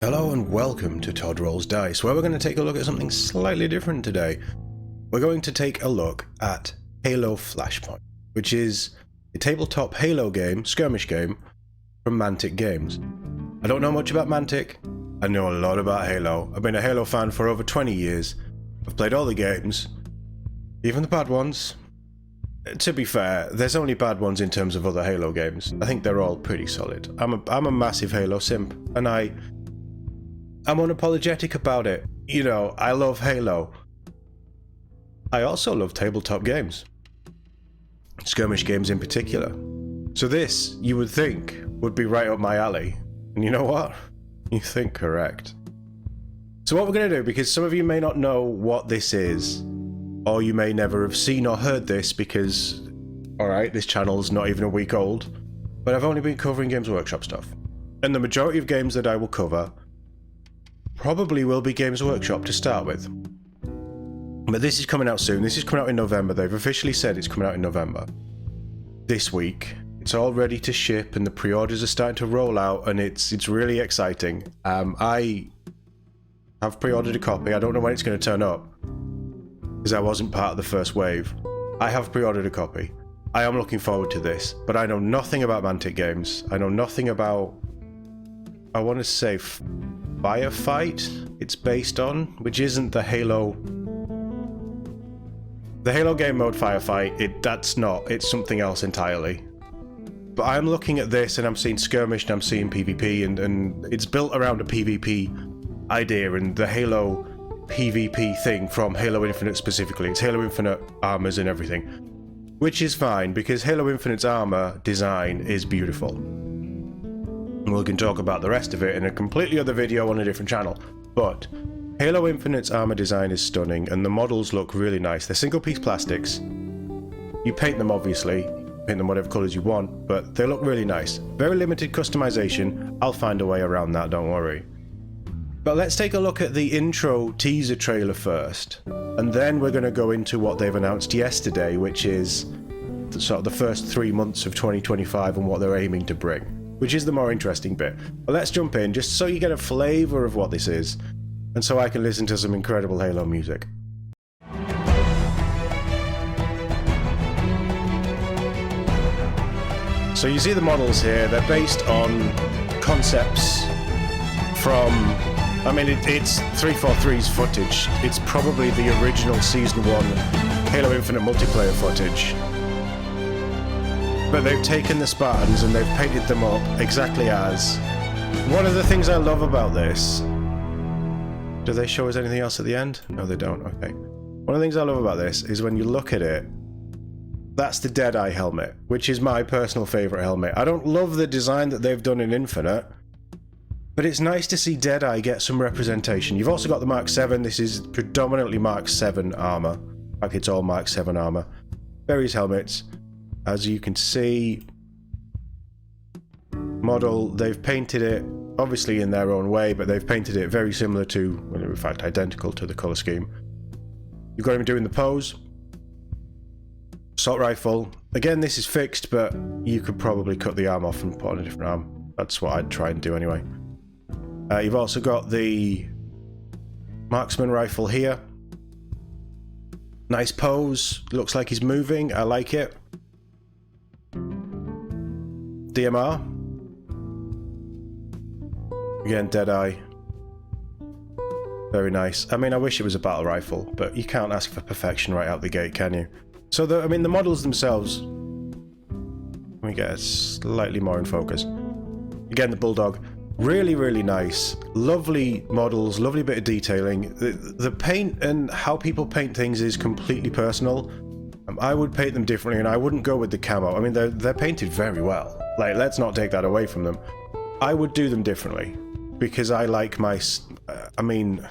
Hello and welcome to Todd Rolls Dice, where we're going to take a look at something slightly different today. We're going to take a look at Halo Flashpoint, which is a tabletop Halo game, skirmish game, from Mantic Games. I don't know much about Mantic. I know a lot about Halo. I've been a Halo fan for over 20 years. I've played all the games, even the bad ones. To be fair, there's only bad ones in terms of other Halo games. I think they're all pretty solid. I'm a massive Halo simp, and I'm unapologetic about it. You know, I love Halo. I also love tabletop games. Skirmish games in particular. So this, you would think, would be right up my alley. And you know what? You think correct. So what we're going to do, because some of you may not know what this is, or you may never have seen or heard this because, alright, this channel's not even a week old, but I've only been covering Games Workshop stuff. And the majority of games that I will cover probably will be Games Workshop to start with. But this is coming out soon. This is coming out in November. They've officially said it's coming out in November. This week. It's all ready to ship and the pre-orders are starting to roll out and it's really exciting. I have pre-ordered a copy. I don't know when it's going to turn up because I wasn't part of the first wave. I have pre-ordered a copy. I am looking forward to this, but I know nothing about Mantic Games. I know nothing about, I want to say, Firefight it's based on, which isn't the Halo game mode Firefight. That's not, it's something else entirely. But I'm looking at this and I'm seeing skirmish and I'm seeing PvP and it's built around a PvP idea and the Halo PvP thing from Halo Infinite specifically. It's Halo Infinite armors and everything, which is fine because Halo Infinite's armor design is beautiful. We can talk about the rest of it in a completely other video on a different channel. But Halo Infinite's armor design is stunning and the models look really nice. They're single piece plastics. You paint them obviously, paint them whatever colors you want, but they look really nice. Very limited customization. I'll find a way around that, don't worry. But let's take a look at the intro teaser trailer first. And then we're going to go into what they've announced yesterday, which is sort of the first 3 months of 2025 and what they're aiming to bring, which is the more interesting bit. But let's jump in just so you get a flavour of what this is, and so I can listen to some incredible Halo music. So you see the models here, they're based on concepts from, I mean, it's 343's footage. It's probably the original Season 1 Halo Infinite multiplayer footage. But they've taken the Spartans and they've painted them up exactly as. One of the things I love about this... Do they show us anything else at the end? No, they don't. Okay. One of the things I love about this is when you look at it, that's the Deadeye helmet, which is my personal favourite helmet. I don't love the design that they've done in Infinite, but it's nice to see Deadeye get some representation. You've also got the Mark 7. This is predominantly Mark 7 armour. Like it's all Mark 7 armour. Various helmets. As you can see, model, they've painted it obviously in their own way, but they've painted it very similar to, well, in fact identical to the colour scheme. You've got him doing the pose. Assault rifle. Again, this is fixed, but you could probably cut the arm off and put on a different arm. That's what I'd try and do anyway. You've also got the marksman rifle here. Nice pose. Looks like he's moving. I like it. DMR. Again, Deadeye. Very nice. I mean, I wish it was a battle rifle, but you can't ask for perfection right out the gate, can you? So, I mean, the models themselves... Let me get it slightly more in focus. Again, the Bulldog. Really, really nice. Lovely models, lovely bit of detailing. The paint and how people paint things is completely personal. I would paint them differently and I wouldn't go with the camo. I mean, they're painted very well. Like, let's not take that away from them. I would do them differently because I like my... I mean...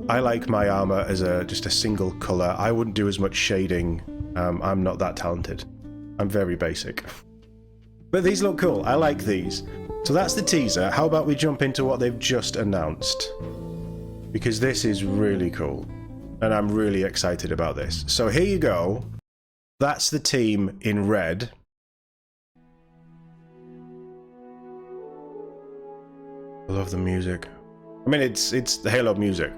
I like my armor as just a single color. I wouldn't do as much shading. I'm not that talented. I'm very basic. But these look cool. I like these. So that's the teaser. How about we jump into what they've just announced? Because this is really cool. And I'm really excited about this. So here you go. That's the team in red. I love the music. I mean, it's the Halo music.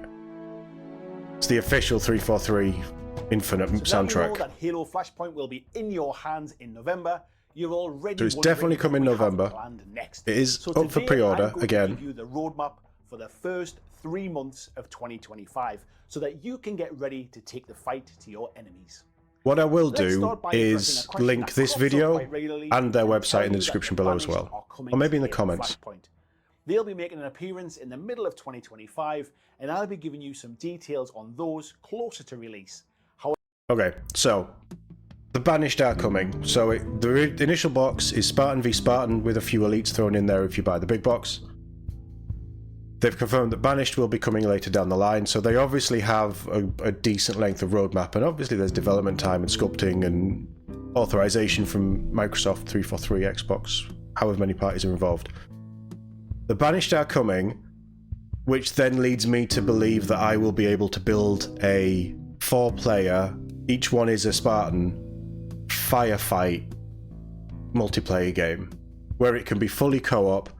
It's the official 343 Infinite soundtrack. Know that Halo Flashpoint will be in your hands in November. You're already So it's definitely coming in November. Next. It is up for pre-order again. To give you the roadmap for the first 3 months of 2025, so that you can get ready to take the fight to your enemies. What I will do is link this video and their website in the description below as well, or maybe in the comments. They'll be making an appearance in the middle of 2025, and I'll be giving you some details on those closer to release. Okay, so the Banished are coming. So the initial box is Spartan v Spartan with a few elites thrown in there if you buy the big box. They've confirmed that Banished will be coming later down the line, so they obviously have a decent length of roadmap, and obviously there's development time and sculpting and authorization from Microsoft, 343, Xbox, however many parties are involved. The Banished are coming, which then leads me to believe that I will be able to build a 4-player, each one is a Spartan, firefight multiplayer game, where it can be fully co-op,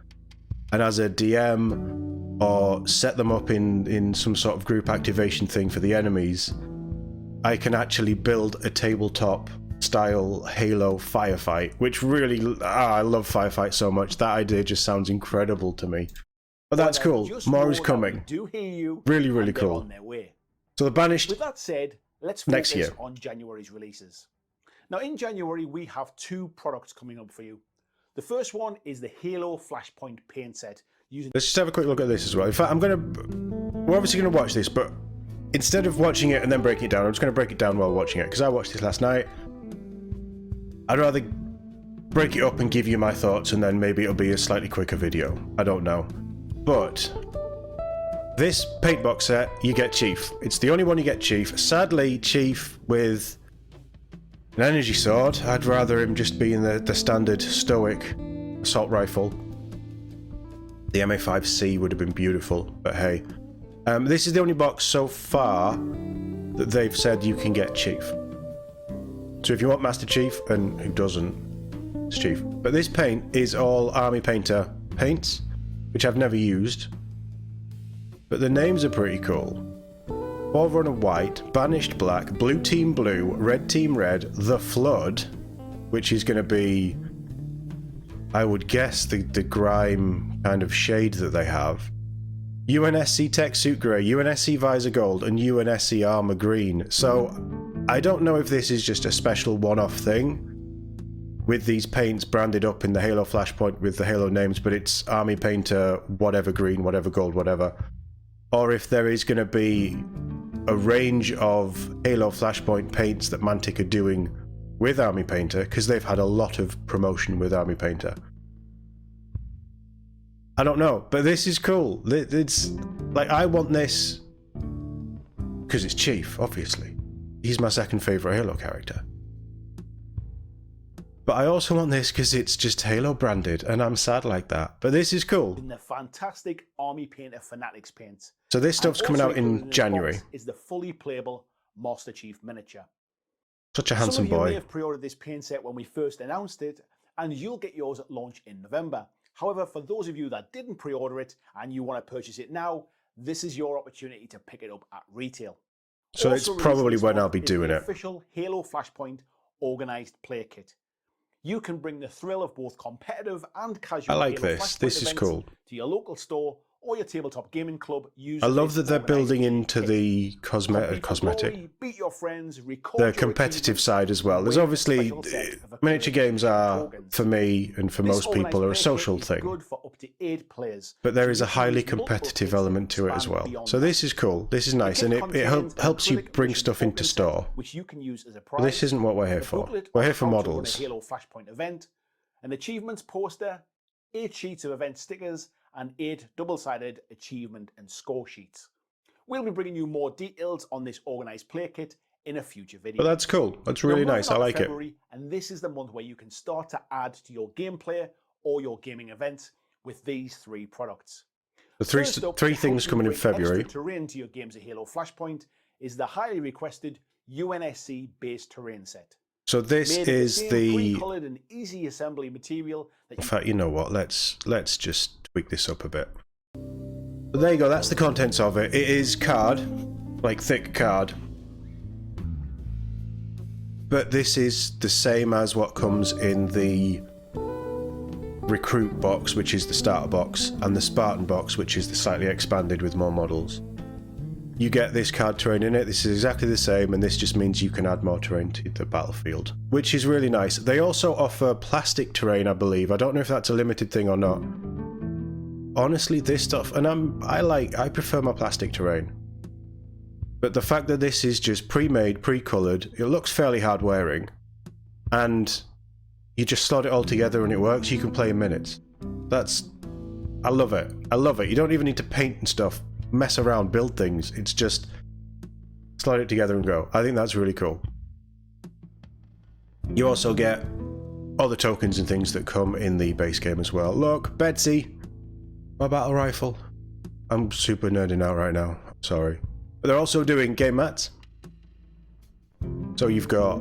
and as a DM or set them up in some sort of group activation thing for the enemies, I can actually build a tabletop style Halo firefight, which really, I love firefight so much. That idea just sounds incredible to me. But that's cool. More is coming. Really, really cool. So the Banished, with that said, let's focus on January's releases. Now in January we have 2 products coming up for you. The first one is the Halo Flashpoint paint set. Let's just have a quick look at this as well. In fact, we're obviously going to watch this, but instead of watching it and then breaking it down, I'm just going to break it down while watching it, because I watched this last night. I'd rather break it up and give you my thoughts, and then maybe it'll be a slightly quicker video. I don't know. But this paint box set, you get Chief. It's the only one you get Chief. Sadly, Chief with an energy sword. I'd rather him just be in the standard stoic assault rifle. The MA5C would have been beautiful, but hey. This is the only box so far that they've said you can get Chief. So if you want Master Chief, and who doesn't, it's Chief. But this paint is all Army Painter paints, which I've never used. But the names are pretty cool. Forerunner White, Banished Black, Blue Team Blue, Red Team Red, The Flood, which is going to be, I would guess, the grime kind of shade that they have. UNSC Tech Suit Grey, UNSC Visor Gold, and UNSC Armor Green. So I don't know if this is just a special one-off thing with these paints branded up in the Halo Flashpoint with the Halo names, but it's Army Painter, whatever green, whatever gold, whatever. Or if there is going to be a range of Halo Flashpoint paints that Mantic are doing with Army Painter, because they've had a lot of promotion with Army Painter. I don't know, but this is cool. It's like, I want this because it's Chief, obviously. He's my second favourite Halo character. But I also want this because it's just Halo branded, and I'm sad like that. But this is cool. In the fantastic Army Painter Fanatics paint. So this stuff's coming out in January. Is the fully playable Master Chief miniature. Such a handsome boy. Some of you may have pre-ordered this paint set when we first announced it, and you'll get yours at launch in November. However, for those of you that didn't pre-order it and you want to purchase it now, this is your opportunity to pick it up at retail. So also, it's probably when I'll be doing it. Official Halo Flashpoint organized play kit. You can bring the thrill of both competitive and casual. I like Halo this. Flashpoint This is cool. To your local store or your tabletop gaming club. I love that they're building into the cosmetic, beat your friends, the competitive side as well. There's obviously miniature games are, for me and for most people, are a social thing. Good for up to 8 players. But there is a highly competitive element to it as well. So this is cool. This is nice, and it helps you bring stuff into store. Which you can use as a prize. But this isn't what we're here for. We're here for models. Halo Flashpoint event, an achievements poster, 8 sheets of event stickers, and 8 double-sided achievement and score sheets. We'll be bringing you more details on this organised play kit in a future video. But that's cool. That's really nice. I like it. And this is the month where you can start to add to your gameplay or your gaming events with these 3 products. The three things coming in February. Extra terrain to your games of Halo Flashpoint is the highly requested UNSC base terrain set. So this is the pre-colored and easy assembly material. In fact, you know what? Let's just tweak this up a bit. But there you go, that's the contents of it. It is card, like thick card. But this is the same as what comes in the Recruit box, which is the starter box, and the Spartan box, which is the slightly expanded with more models. You get this card terrain in it. This is exactly the same, and this just means you can add more terrain to the battlefield, which is really nice. They also offer plastic terrain, I believe. I don't know if that's a limited thing or not. Honestly, this stuff, and I prefer my plastic terrain. But the fact that this is just pre-made, pre-coloured, it looks fairly hard wearing, and you just slot it all together and it works. You can play in minutes. I love it. I love it. You don't even need to paint and stuff, mess around, build things. It's just slide it together and go. I think that's really cool. You also get all the tokens and things that come in the base game as well. Look, Betsy, my battle rifle. I'm super nerding out right now. Sorry. But they're also doing game mats. So you've got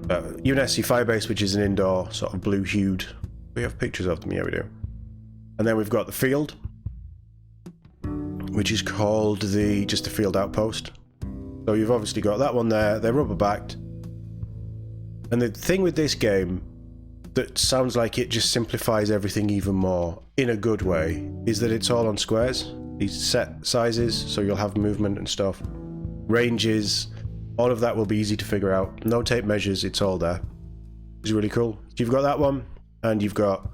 UNSC Firebase, which is an indoor sort of blue hued. We have pictures of them, yeah we do. And then we've got the field, which is called just the field outpost. So you've obviously got that one there. They're rubber backed. And the thing with this game that sounds like it just simplifies everything even more in a good way is that it's all on squares. These set sizes, so you'll have movement and stuff, ranges, all of that will be easy to figure out. No tape measures, it's all there. It's really cool. So you've got that one, and you've got,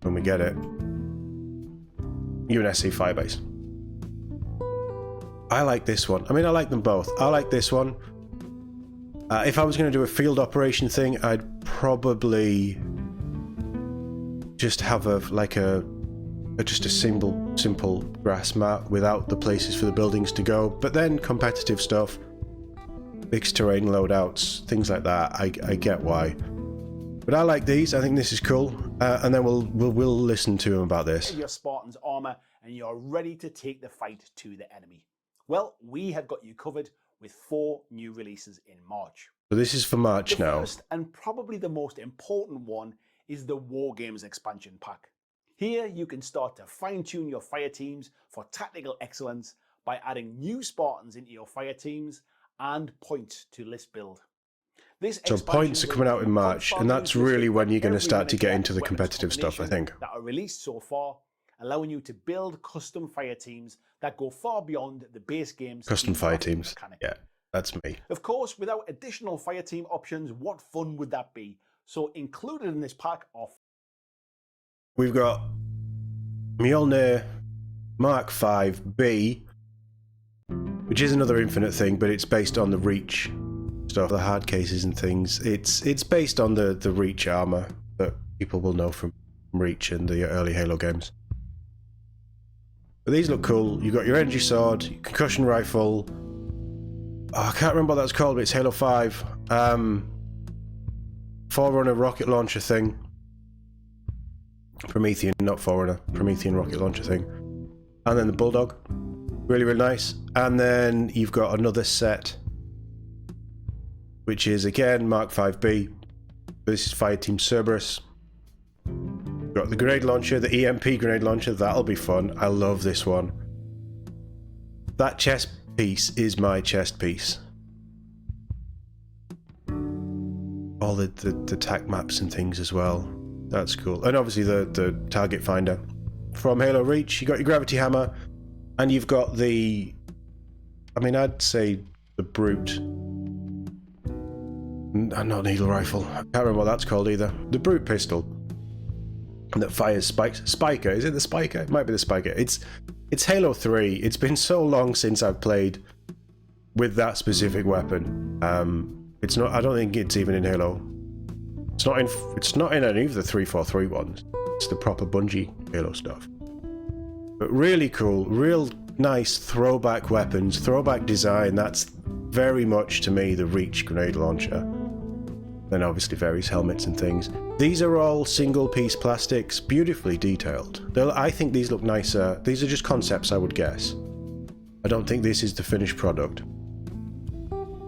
when we get it, UNSC Firebase. I like this one. I mean, I like them both. I like this one. If I was going to do a field operation thing, I'd probably just have just a simple grass mat without the places for the buildings to go. But then competitive stuff, fixed terrain loadouts, things like that, I get why. But I like these. I think this is cool. And then we'll listen to him about this. Your Spartan's armor and you're ready to take the fight to the enemy. Well, we have got you covered with 4 new releases in March. So this is for March now. The first and probably the most important one is the War Games expansion pack. Here you can start to fine-tune your fire teams for tactical excellence by adding new Spartans into your fire teams and points to list build. So points are coming out in March, and that's really when you're going to start to get into the competitive stuff, I think. That are released so far, allowing you to build custom fire teams that go far beyond the base game's custom fire teams. Yeah, that's me. Of course, without additional fire team options, what fun would that be? So included in this pack are... We've got Mjolnir Mark 5B, which is another Infinite thing, but it's based on the Reach stuff, the hard cases and things. It's based on the Reach armor that people will know from Reach and the early Halo games. But these look cool. You've got your energy sword, your concussion rifle. Oh, I can't remember what that's called, but it's Halo 5. Forerunner rocket launcher thing. Promethean, not Forerunner. Promethean rocket launcher thing. And then the Bulldog. Really, really nice. And then you've got another set, which is again Mark 5B. This is Fireteam Cerberus. You've got the grenade launcher, the EMP grenade launcher. That'll be fun. I love this one. That chest piece is my chest piece. All the tac maps and things as well. That's cool. And obviously the target finder. From Halo Reach, you got your gravity hammer, and you've got the... I mean, I'd say the Brute. Not needle rifle. I can't remember what that's called either. The Brute pistol that fires spikes. Spiker. Is it the Spiker? It might be the Spiker. It's Halo 3. It's been so long since I've played with that specific weapon. It's not. I don't think it's even in Halo. It's not in any of the 343 ones. It's the proper Bungie Halo stuff. But really cool, real nice throwback weapons, throwback design. That's very much to me the Reach grenade launcher. Then obviously various helmets and things. These are all single piece plastics, beautifully detailed. I think these look nicer. These are just concepts, I would guess. I don't think this is the finished product.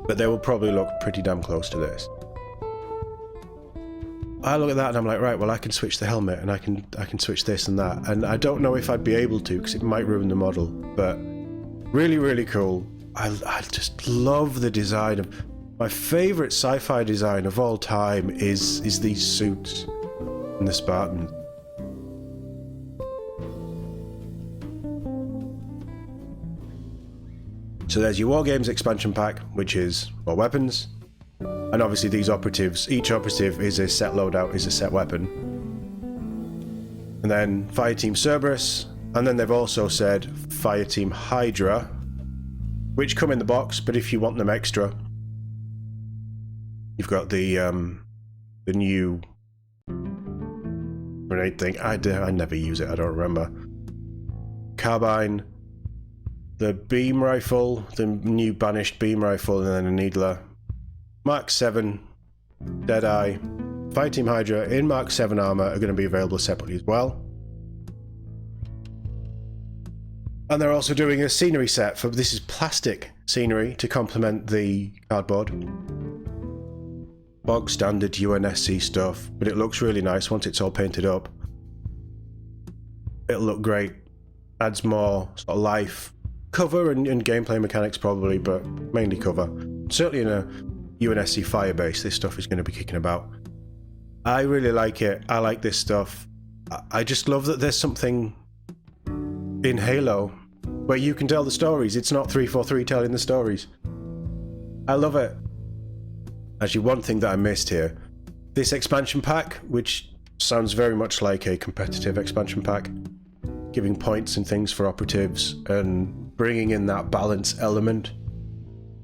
But they will probably look pretty damn close to this. I look at that and I'm like, right, well, I can switch the helmet and I can switch this and that. And I don't know if I'd be able to because it might ruin the model, but really, really cool. I just love the design of... My favorite sci-fi design of all time is these suits and the Spartans. So there's your War Games expansion pack, which is more weapons. And obviously these operatives, each operative is a set loadout, is a set weapon. And then Fireteam Cerberus, and then they've also said Fireteam Hydra, which come in the box, but if you want them extra, you've got the new grenade thing. I never use it, I don't remember. Carbine, the beam rifle, the new banished beam rifle, and then a needler. Mark 7, Deadeye, Fireteam Hydra in Mark 7 armor are going to be available separately as well. And they're also doing a scenery set for... This is plastic scenery to complement the cardboard. Bog standard UNSC stuff, but it looks really nice once it's all painted up. It'll look great. Adds more sort of life. Cover and gameplay mechanics probably, but mainly cover. Certainly in a UNSC Firebase, this stuff is going to be kicking about. I really like it. I like this stuff. I just love that there's something in Halo where you can tell the stories. It's not 343 telling the stories. I love it. Actually, one thing that I missed here, this expansion pack, which sounds very much like a competitive expansion pack, giving points and things for operatives and bringing in that balance element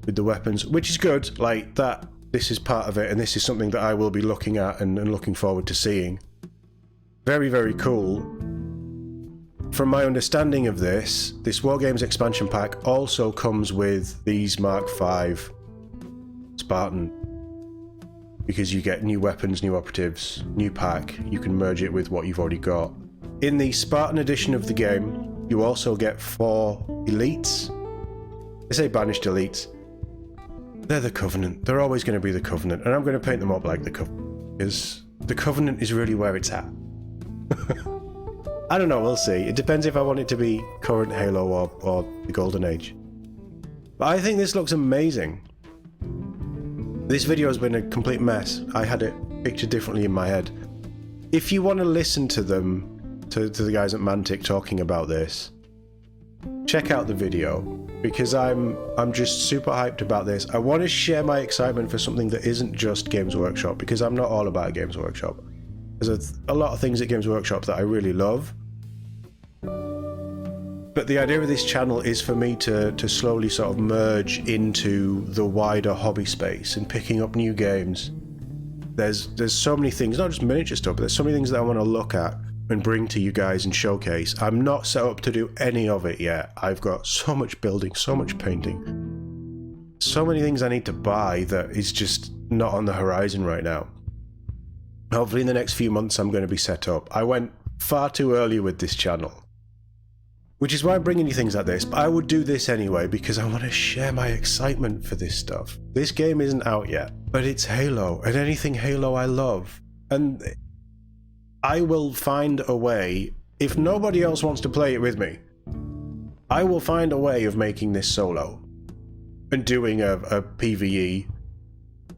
with the weapons, which is good. Like that, this is part of it, and this is something that I will be looking at and looking forward to seeing. Very, very cool. From my understanding of this War Games expansion pack also comes with these Mark 5 Spartan, because you get new weapons, new operatives, new pack. You can merge it with what you've already got. In the Spartan edition of the game, you also get 4 elites. I say banished elites. They're the Covenant. They're always going to be the Covenant, and I'm going to paint them up like the Covenant, because the Covenant is really where it's at. I don't know, we'll see. It depends if I want it to be current Halo or the Golden Age. But I think this looks amazing. This video has been a complete mess. I had it pictured differently in my head. If you want to listen to them, to the guys at Mantic talking about this, check out the video, because I'm just super hyped about this. I want to share my excitement for something that isn't just Games Workshop, because I'm not all about Games Workshop. There's a lot of things at Games Workshop that I really love. But the idea of this channel is for me to slowly sort of merge into the wider hobby space and picking up new games. There's so many things, not just miniature stuff, but there's so many things that I want to look at and bring to you guys and showcase. I'm not set up to do any of it yet. I've got so much building, so much painting, so many things I need to buy that is just not on the horizon right now. Hopefully in the next few months I'm going to be set up. I went far too early with this channel, which is why I'm bringing you things like this, but I would do this anyway because I want to share my excitement for this stuff. This game isn't out yet, but it's Halo, and anything Halo I love. And I will find a way, if nobody else wants to play it with me, I will find a way of making this solo and doing a PvE,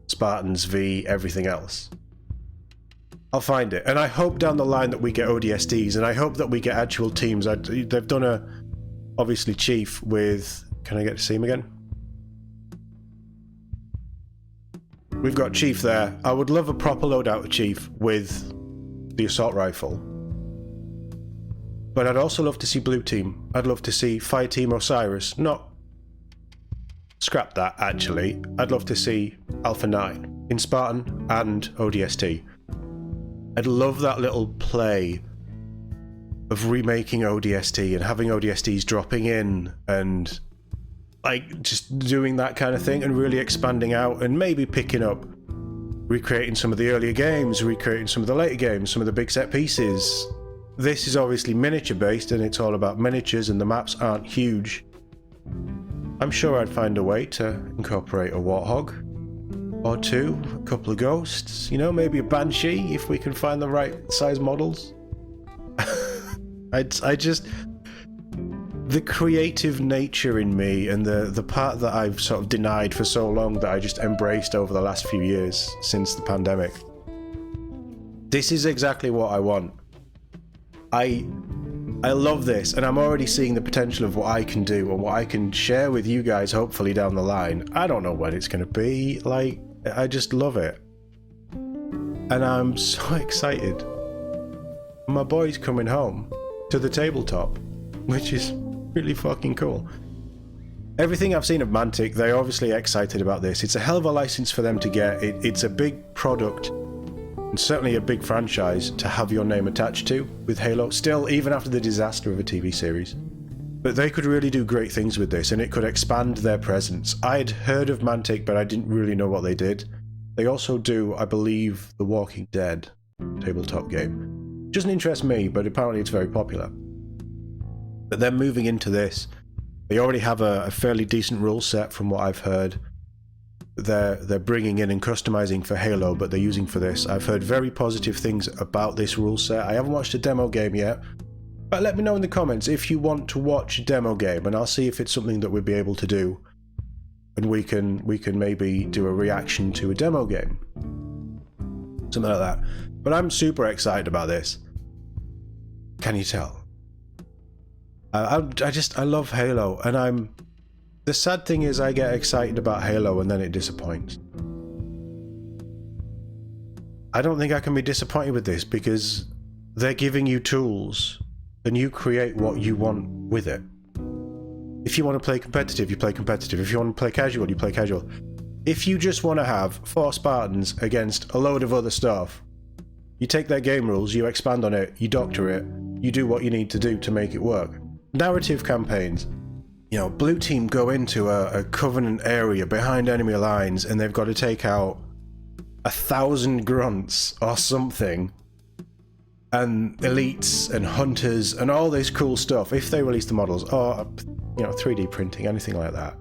Spartans v everything else. I'll find it, and I hope down the line that we get ODSTs, and I hope that we get actual teams. They've done obviously Chief with, can I get to see him again? We've got Chief there. I would love a proper loadout of Chief with the assault rifle. But I'd also love to see Blue Team. I'd love to see Fireteam Osiris. Scrap that, actually. I'd love to see Alpha 9 in Spartan and ODST. I'd love that little play of remaking ODST and having ODSTs dropping in and like just doing that kind of thing and really expanding out and maybe picking up, recreating some of the earlier games, recreating some of the later games, some of the big set pieces. This is obviously miniature based and it's all about miniatures and the maps aren't huge. I'm sure I'd find a way to incorporate a Warthog. or two, a couple of ghosts, you know, maybe a banshee if we can find the right size models. I just, the creative nature in me and the part that I've sort of denied for so long that I just embraced over the last few years since the pandemic. This is exactly what I want. I love this, and I'm already seeing the potential of what I can do and what I can share with you guys hopefully down the line. I don't know when it's going to be, like, I just love it. And I'm so excited. My boy's coming home to the tabletop, which is really fucking cool. Everything I've seen of Mantic, they're obviously excited about this. It's a hell of a license for them to get. It's a big product, and certainly a big franchise to have your name attached to with Halo, still, even after the disaster of a TV series. But they could really do great things with this, and it could expand their presence. I'd heard of Mantic, but I didn't really know what they did. They also do, I believe, The Walking Dead tabletop game. It doesn't interest me, but apparently it's very popular. But they're moving into this. They already have a fairly decent rule set from what I've heard. They're bringing in and customizing for Halo, but they're using for this. I've heard very positive things about this rule set. I haven't watched a demo game yet, but let me know in the comments if you want to watch a demo game, and I'll see if it's something that we'd be able to do, and we can maybe do a reaction to a demo game, something like that. But I'm super excited about this. Can you tell? I love Halo, and the sad thing is I get excited about Halo and then it disappoints. I don't think I can be disappointed with this because they're giving you tools and you create what you want with it. If you want to play competitive, you play competitive. If you want to play casual, you play casual. If you just want to have 4 Spartans against a load of other stuff, you take their game rules, you expand on it, you doctor it, you do what you need to do to make it work. Narrative campaigns. You know, blue team go into a Covenant area behind enemy lines and they've got to take out 1,000 grunts or something, and elites and hunters and all this cool stuff, if they release the models, or, you know, 3D printing, anything like that.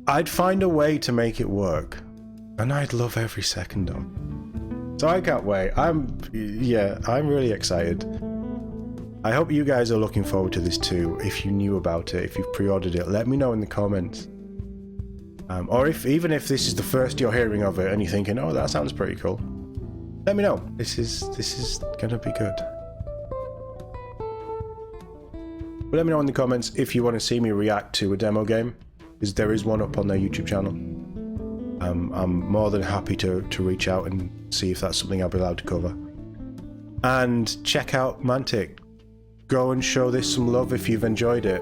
I'd find a way to make it work, and I'd love every second of it. So I can't wait. I'm really excited. I hope you guys are looking forward to this too. If you knew about it, if you've pre-ordered it, let me know in the comments. Or even if this is the first you're hearing of it and you're thinking, oh, that sounds pretty cool, let me know. This is gonna be good. But let me know in the comments if you want to see me react to a demo game, because there is one up on their YouTube channel. I'm more than happy to reach out and see if that's something I'll be allowed to cover. And check out Mantic. Go and show this some love if you've enjoyed it.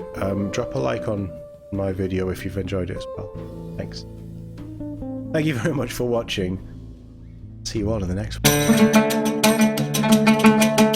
Drop a like on my video if you've enjoyed it as well. Thanks. Thank you very much for watching. See you all in the next one.